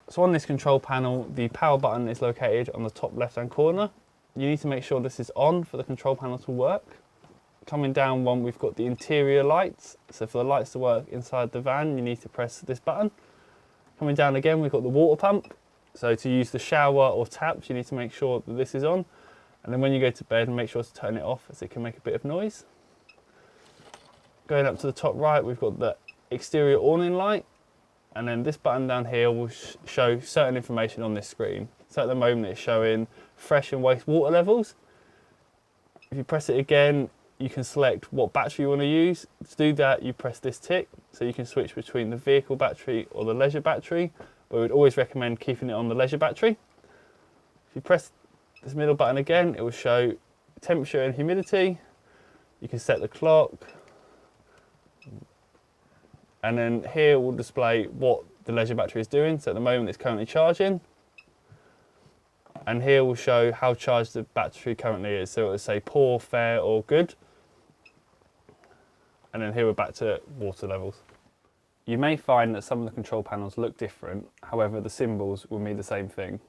So on this control panel, the power button is located on the top left-hand corner. You need to make sure this is on for the control panel to work. Coming down one, we've got the interior lights. So for the lights to work inside the van, you need to press this button. Coming down again, we've got the water pump. So to use the shower or taps, you need to make sure that this is on. And then when you go to bed, make sure to turn it off as it can make a bit of noise. Going up to the top right, we've got the exterior awning light. And then this button down here will show certain information on this screen. So at the moment it's showing fresh and waste water levels. If you press it again, you can select what battery you want to use. To do that, you press this tick, so you can switch between the vehicle battery or the leisure battery. We would always recommend keeping it on the leisure battery. If you press this middle button again, it will show temperature and humidity. You can set the clock. And then here will display what the leisure battery is doing. So at the moment it's currently charging. And here will show how charged the battery currently is. So it will say poor, fair or good. And then here we're back to water levels. You may find that some of the control panels look different, however the symbols will mean the same thing.